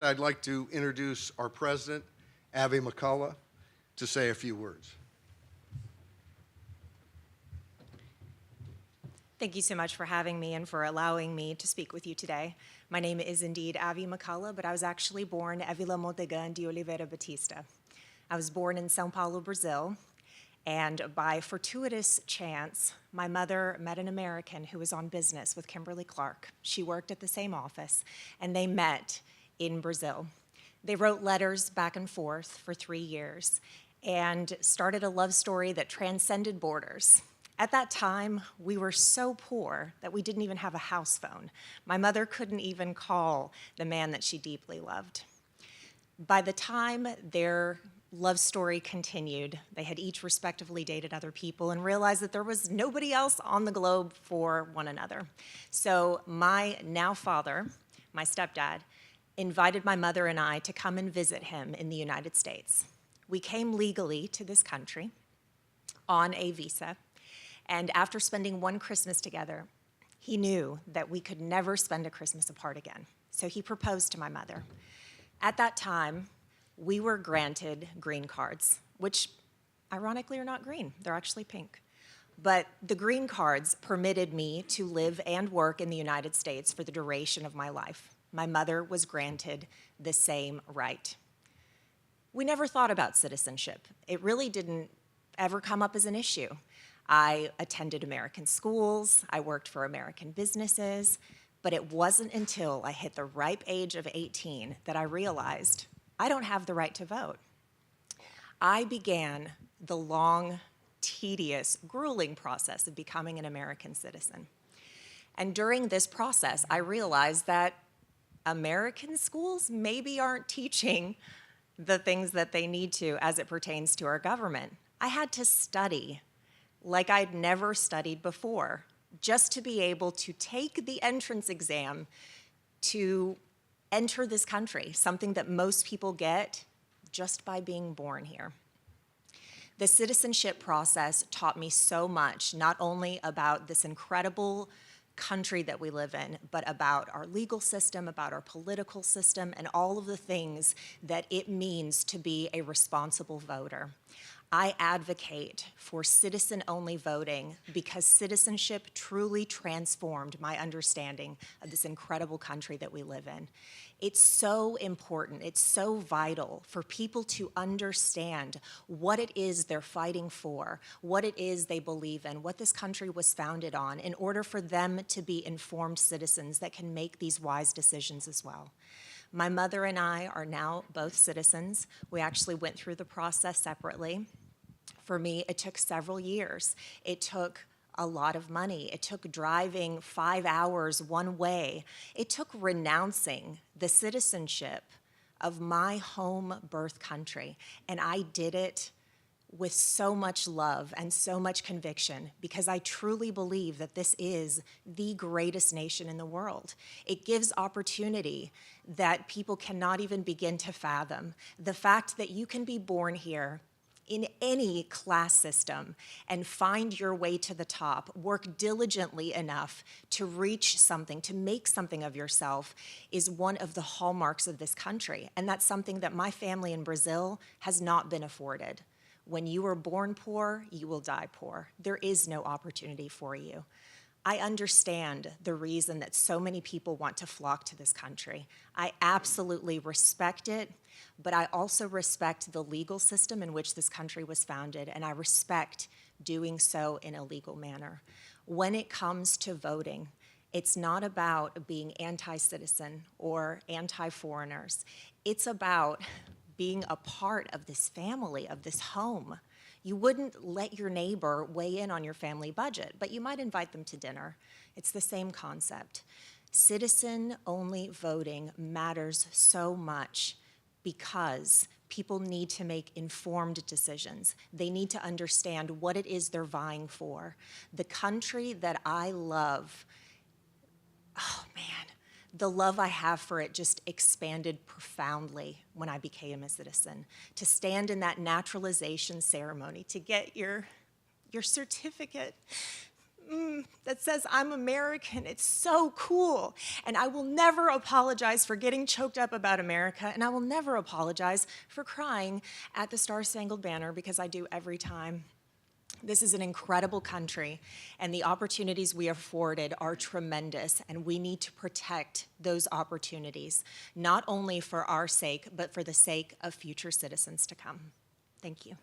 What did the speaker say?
I'd like to introduce our president, Avi McCullough, to say a few words. Thank you so much for having me and for allowing me to speak with you today. My name is indeed Avi McCullough, but I was actually born Evila Montegan de Oliveira Batista. I was born in São Paulo, Brazil, and by fortuitous chance, my mother met an American who was on business with Kimberly Clark. She worked at the same office, and they met in Brazil. They wrote letters back and forth for 3 years and started a love story that transcended borders. At that time, we were so poor that we didn't even have a house phone. My mother couldn't even call the man that she deeply loved. By the time their love story continued, they had each respectively dated other people and realized that there was nobody else on the globe for one another. So my now father, my stepdad, invited my mother and I to come and visit him in the United States. We came legally to this country on a visa, and after spending one Christmas together, he knew that we could never spend a Christmas apart again. So he proposed to my mother. At that time, we were granted green cards, which ironically are not green, they're actually pink. But the green cards permitted me to live and work in the United States for the duration of my life. My mother was granted the same right. We never thought about citizenship. It really didn't ever come up as an issue. I attended American schools, I worked for American businesses, but it wasn't until I hit the ripe age of 18 that I realized I don't have the right to vote. I began the long, tedious, grueling process of becoming an American citizen. And during this process, I realized that American schools maybe aren't teaching the things that they need to as it pertains to our government. I had to study like I'd never studied before, just to be able to take the entrance exam to enter this country, something that most people get just by being born here. The citizenship process taught me so much, not only about this incredible country that we live in, but about our legal system, about our political system, and all of the things that it means to be a responsible voter. I advocate for citizen-only voting because citizenship truly transformed my understanding of this incredible country that we live in. It's so important, it's so vital for people to understand what it is they're fighting for, what it is they believe in, what this country was founded on, in order for them to be informed citizens that can make these wise decisions as well. My mother and I are now both citizens. We actually went through the process separately. For me, it took several years. It took a lot of money. It took driving 5 hours one way. It took renouncing the citizenship of my home birth country. And I did it with so much love and so much conviction because I truly believe that this is the greatest nation in the world. It gives opportunity that people cannot even begin to fathom. The fact that you can be born here in any class system and find your way to the top, work diligently enough to reach something, to make something of yourself, is one of the hallmarks of this country. And that's something that my family in Brazil has not been afforded. When you are born poor, you will die poor. There is no opportunity for you. I understand the reason that so many people want to flock to this country. I absolutely respect it, but I also respect the legal system in which this country was founded, and I respect doing so in a legal manner. When it comes to voting, it's not about being anti-citizen or anti-foreigners. It's about being a part of this family, of this home. You wouldn't let your neighbor weigh in on your family budget, but you might invite them to dinner. It's the same concept. Citizen-only voting matters so much because people need to make informed decisions. They need to understand what it is they're vying for. The country that I love, oh man, the love I have for it just expanded profoundly when I became a citizen. To stand in that naturalization ceremony, to get your certificate, that says I'm American. It's so cool. And I will never apologize for getting choked up about America, and I will never apologize for crying at the Star-Spangled Banner, because I do every time. This is an incredible country, and the opportunities we are afforded are tremendous, and we need to protect those opportunities, not only for our sake, but for the sake of future citizens to come. Thank you.